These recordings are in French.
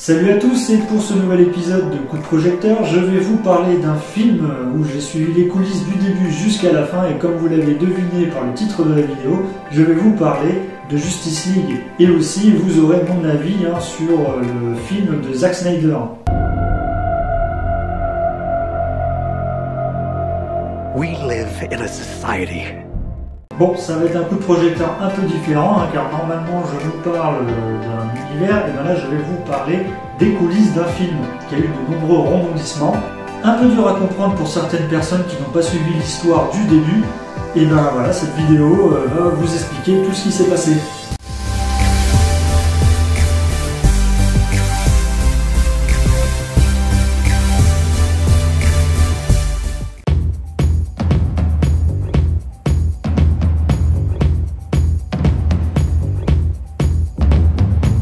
Salut à tous, et pour ce nouvel épisode de Coup de projecteur, je vais vous parler d'un film où j'ai suivi les coulisses du début jusqu'à la fin, et comme vous l'avez deviné par le titre de la vidéo, je vais vous parler de Justice League. Et aussi, vous aurez mon avis sur le film de Zack Snyder. We live in a society. Bon, ça va être un coup de projecteur un peu différent, car normalement je vous parle d'un univers, et bien là je vais vous parler des coulisses d'un film qui a eu de nombreux rebondissements. Un peu dur à comprendre pour certaines personnes qui n'ont pas suivi l'histoire du début, et ben voilà, cette vidéo va vous expliquer tout ce qui s'est passé.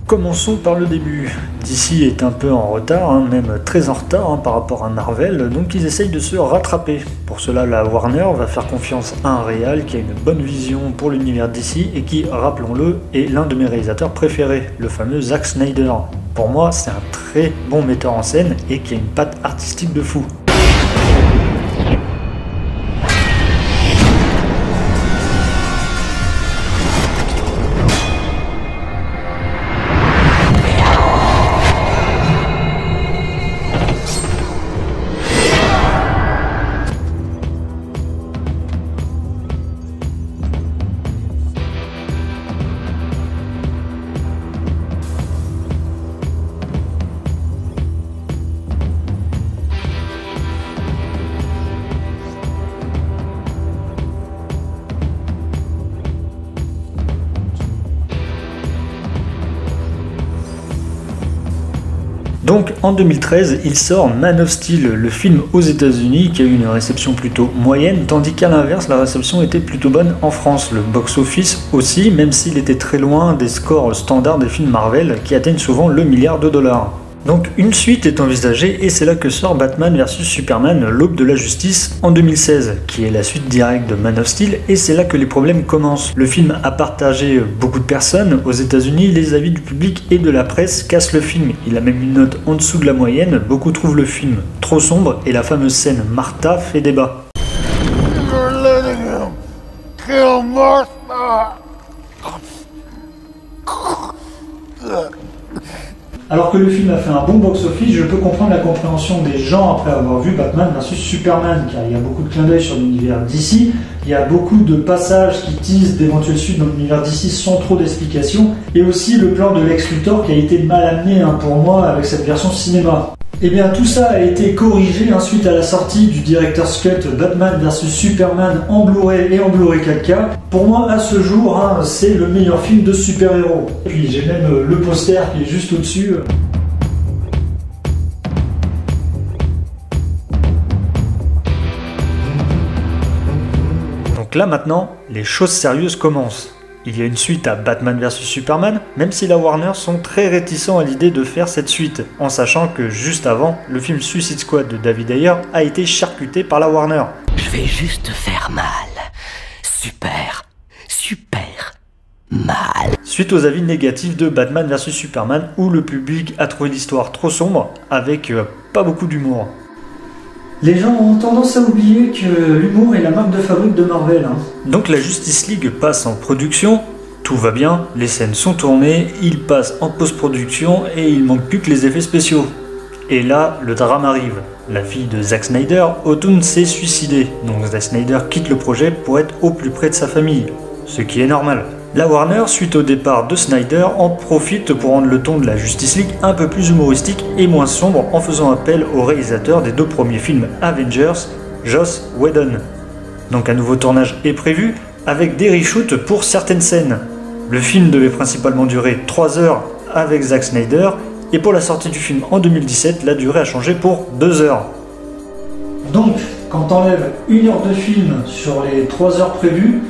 Commençons par le début. DC est un peu en retard, même très en retard par rapport à Marvel, donc ils essayent de se rattraper. Pour cela, la Warner va faire confiance à un réal qui a une bonne vision pour l'univers DC et qui, rappelons-le, est l'un de mes réalisateurs préférés, le fameux Zack Snyder. Pour moi, c'est un très bon metteur en scène et qui a une patte artistique de fou. Donc en 2013, il sort Man of Steel, le film aux États-Unis qui a eu une réception plutôt moyenne, tandis qu'à l'inverse, la réception était plutôt bonne en France. Le box-office aussi, même s'il était très loin des scores standards des films Marvel qui atteignent souvent le milliard de dollars. Donc une suite est envisagée et c'est là que sort Batman vs Superman, l'aube de la justice en 2016, qui est la suite directe de Man of Steel, et c'est là que les problèmes commencent. Le film a partagé beaucoup de personnes aux États-Unis, les avis du public et de la presse cassent le film. Il a même une note en dessous de la moyenne, beaucoup trouvent le film trop sombre et la fameuse scène Martha fait débat. You're letting him kill Martha. Alors que le film a fait un bon box-office, je peux comprendre la compréhension des gens après avoir vu Batman vs Superman, car il y a beaucoup de clins d'œil sur l'univers DC, il y a beaucoup de passages qui teasent d'éventuelles suites dans l'univers DC sans trop d'explications, et aussi le plan de Lex Luthor qui a été mal amené pour moi avec cette version cinéma. Et bien tout ça a été corrigé suite à la sortie du Director's Cut Batman vs Superman en Blu-ray et en Blu-ray 4K. Pour moi, à ce jour, c'est le meilleur film de super-héros. Et puis j'ai même le poster qui est juste au-dessus. Donc là maintenant, les choses sérieuses commencent. Il y a une suite à Batman vs Superman, même si la Warner sont très réticents à l'idée de faire cette suite, en sachant que juste avant, le film Suicide Squad de David Ayer a été charcuté par la Warner. Je vais juste te faire mal. Super mal. Suite aux avis négatifs de Batman vs Superman, où le public a trouvé l'histoire trop sombre, avec pas beaucoup d'humour. Les gens ont tendance à oublier que l'humour est la marque de fabrique de Marvel. Donc la Justice League passe en production, tout va bien, les scènes sont tournées, il passe en post-production et il manque plus que les effets spéciaux. Et là, le drame arrive. La fille de Zack Snyder, Autumn, s'est suicidée, donc Zack Snyder quitte le projet pour être au plus près de sa famille, ce qui est normal. La Warner, suite au départ de Snyder, en profite pour rendre le ton de la Justice League un peu plus humoristique et moins sombre en faisant appel au réalisateur des deux premiers films Avengers, Joss Whedon. Donc un nouveau tournage est prévu, avec des reshoots pour certaines scènes. Le film devait principalement durer 3 heures avec Zack Snyder, et pour la sortie du film en 2017, la durée a changé pour 2 heures. Donc, quand t'enlèves 1 heure de film sur les 3 heures prévues,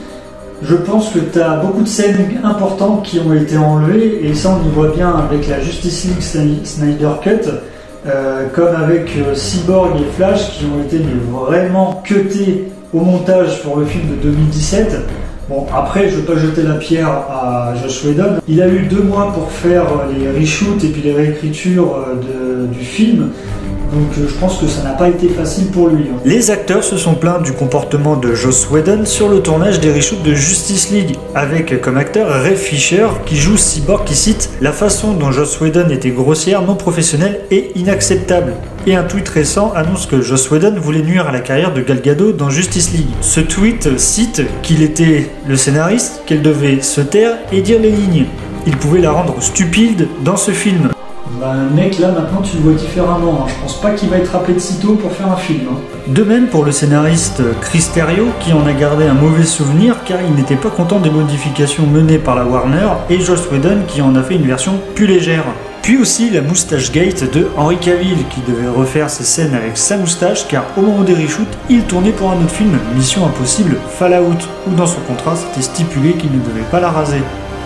je pense que tu as beaucoup de scènes importantes qui ont été enlevées, et ça on y voit bien avec la Justice League Snyder Cut, comme avec Cyborg et Flash qui ont été vraiment cutés au montage pour le film de 2017. Bon, après, je ne veux pas jeter la pierre à Joss Whedon. Il a eu 2 mois pour faire les reshoots et puis les réécritures du film. Donc je pense que ça n'a pas été facile pour lui. Les acteurs se sont plaints du comportement de Joss Whedon sur le tournage des reshoots de Justice League, avec comme acteur Ray Fisher qui joue Cyborg qui cite « La façon dont Joss Whedon était grossière, non professionnelle et inacceptable ». Et un tweet récent annonce que Joss Whedon voulait nuire à la carrière de Gal Gadot dans Justice League. Ce tweet cite qu'il était le scénariste, qu'elle devait se taire et dire les lignes. Il pouvait la rendre stupide dans ce film. Bah mec, là maintenant tu le vois différemment, hein. Je pense pas qu'il va être appelé de sitôt pour faire un film. Hein. De même pour le scénariste Chris Terrio, qui en a gardé un mauvais souvenir car il n'était pas content des modifications menées par la Warner, et Joss Whedon qui en a fait une version plus légère. Puis aussi la moustache gate de Henry Cavill, qui devait refaire ses scènes avec sa moustache car au moment des reshoots, il tournait pour un autre film, Mission Impossible Fallout, où dans son contrat c'était stipulé qu'il ne devait pas la raser.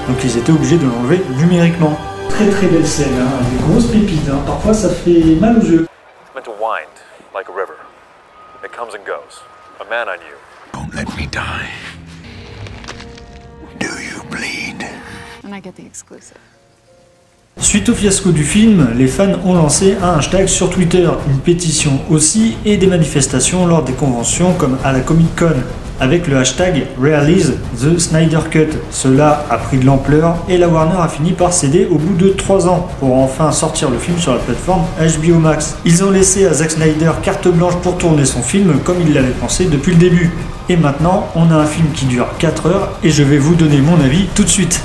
Donc ils étaient obligés de l'enlever numériquement. Très très belle scène, hein. Des grosses pépites, hein. Parfois ça fait mal aux yeux. It's meant to wind like a river. It comes and goes. A man I knew. Don't let me die. Do you bleed? And I get the exclusive. Suite au fiasco du film, les fans ont lancé un hashtag sur Twitter, une pétition aussi et des manifestations lors des conventions comme à la Comic Con, avec le hashtag Release the Snyder Cut. Cela a pris de l'ampleur et la Warner a fini par céder au bout de 3 ans pour enfin sortir le film sur la plateforme HBO Max. Ils ont laissé à Zack Snyder carte blanche pour tourner son film comme il l'avait pensé depuis le début. Et maintenant, on a un film qui dure 4 heures et je vais vous donner mon avis tout de suite.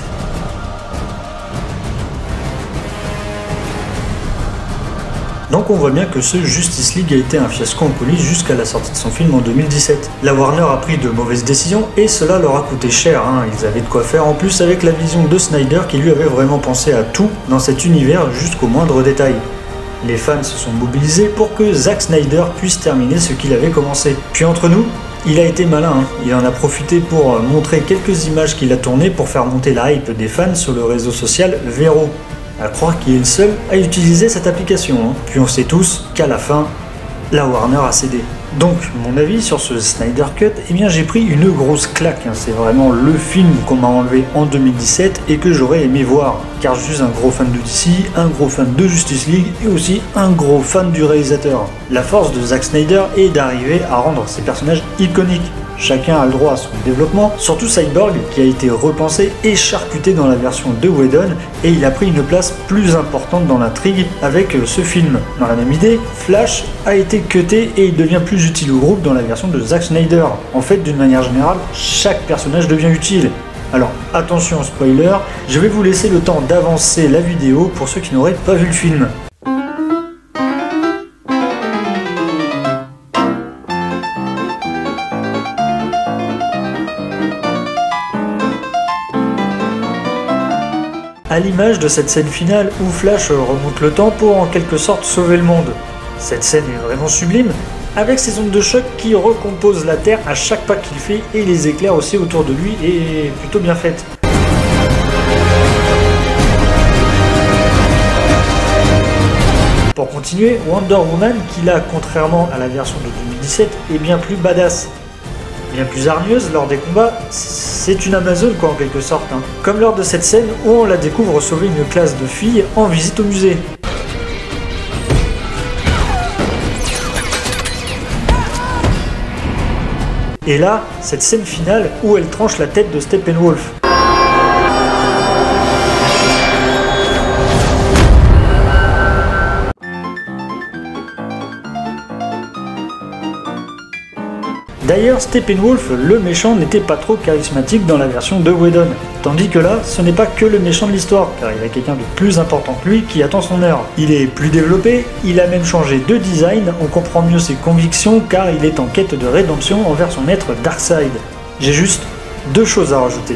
Donc on voit bien que ce Justice League a été un fiasco en coulisses jusqu'à la sortie de son film en 2017. La Warner a pris de mauvaises décisions et cela leur a coûté cher, hein. Ils avaient de quoi faire en plus avec la vision de Snyder qui lui avait vraiment pensé à tout dans cet univers jusqu'au moindre détail. Les fans se sont mobilisés pour que Zack Snyder puisse terminer ce qu'il avait commencé. Puis entre nous, il a été malin, hein. Il en a profité pour montrer quelques images qu'il a tournées pour faire monter la hype des fans sur le réseau social Vero. À croire qu'il est le seul à utiliser cette application, hein. Puis on sait tous qu'à la fin, la Warner a cédé. Donc, mon avis sur ce Snyder Cut, eh bien j'ai pris une grosse claque, hein. C'est vraiment le film qu'on m'a enlevé en 2017 et que j'aurais aimé voir. Car je suis un gros fan de DC, un gros fan de Justice League et aussi un gros fan du réalisateur. La force de Zack Snyder est d'arriver à rendre ses personnages iconiques. Chacun a le droit à son développement, surtout Cyborg qui a été repensé et charcuté dans la version de Whedon et il a pris une place plus importante dans l'intrigue avec ce film. Dans la même idée, Flash a été cuté et il devient plus utile au groupe dans la version de Zack Snyder. En fait, d'une manière générale, chaque personnage devient utile. Alors attention spoiler, je vais vous laisser le temps d'avancer la vidéo pour ceux qui n'auraient pas vu le film. À l'image de cette scène finale où Flash remonte le temps pour en quelque sorte sauver le monde. Cette scène est vraiment sublime, avec ses ondes de choc qui recomposent la Terre à chaque pas qu'il fait et les éclairs aussi autour de lui est plutôt bien faite. Pour continuer, Wonder Woman, qui là, contrairement à la version de 2017, est bien plus badass. Bien plus hargneuse lors des combats, c'est une Amazone quoi en quelque sorte, hein. Comme lors de cette scène où on la découvre sauver une classe de filles en visite au musée. Et là, cette scène finale où elle tranche la tête de Steppenwolf. D'ailleurs, Steppenwolf, le méchant, n'était pas trop charismatique dans la version de Whedon. Tandis que là, ce n'est pas que le méchant de l'histoire, car il y a quelqu'un de plus important que lui qui attend son heure. Il est plus développé, il a même changé de design, on comprend mieux ses convictions car il est en quête de rédemption envers son maître Darkseid. J'ai juste 2 choses à rajouter.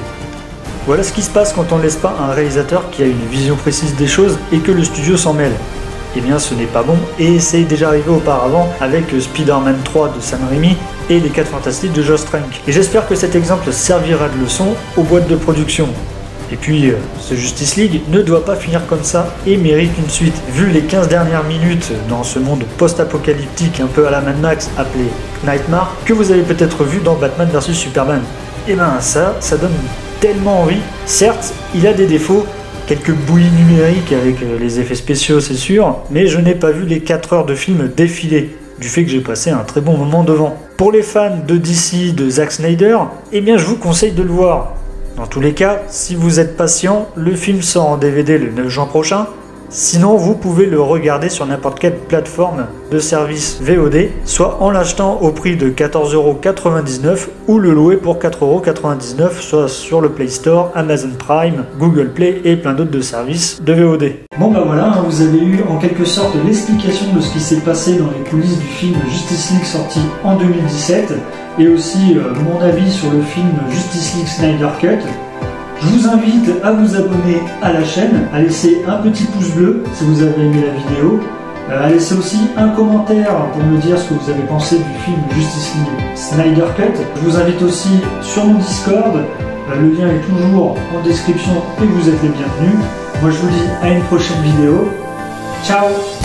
Voilà ce qui se passe quand on ne laisse pas un réalisateur qui a une vision précise des choses et que le studio s'en mêle. Eh bien ce n'est pas bon et c'est déjà arrivé auparavant avec Spider-Man 3 de Sam Raimi et les 4 Fantastiques de Josh Trank. Et j'espère que cet exemple servira de leçon aux boîtes de production. Et puis, ce Justice League ne doit pas finir comme ça et mérite une suite. Vu les 15 dernières minutes dans ce monde post-apocalyptique un peu à la Mad Max appelé Nightmare, que vous avez peut-être vu dans Batman vs Superman. et ben ça donne tellement envie. Certes, il a des défauts, quelques bouillies numériques avec les effets spéciaux c'est sûr, mais je n'ai pas vu les 4 heures de film défiler, du fait que j'ai passé un très bon moment devant. Pour les fans de DC, de Zack Snyder, eh bien je vous conseille de le voir. Dans tous les cas, si vous êtes patient, le film sort en DVD le 9 juin prochain. Sinon, vous pouvez le regarder sur n'importe quelle plateforme de service VOD, soit en l'achetant au prix de 14,99 € ou le louer pour 4,99 €, soit sur le Play Store, Amazon Prime, Google Play et plein d'autres de services de VOD. Bon bah voilà, vous avez eu en quelque sorte l'explication de ce qui s'est passé dans les coulisses du film Justice League sorti en 2017 et aussi mon avis sur le film Justice League Snyder Cut. Je vous invite à vous abonner à la chaîne, à laisser un petit pouce bleu si vous avez aimé la vidéo, à laisser aussi un commentaire pour me dire ce que vous avez pensé du film Justice League Snyder Cut. Je vous invite aussi sur mon Discord, le lien est toujours en description et vous êtes les bienvenus. Moi je vous dis à une prochaine vidéo. Ciao!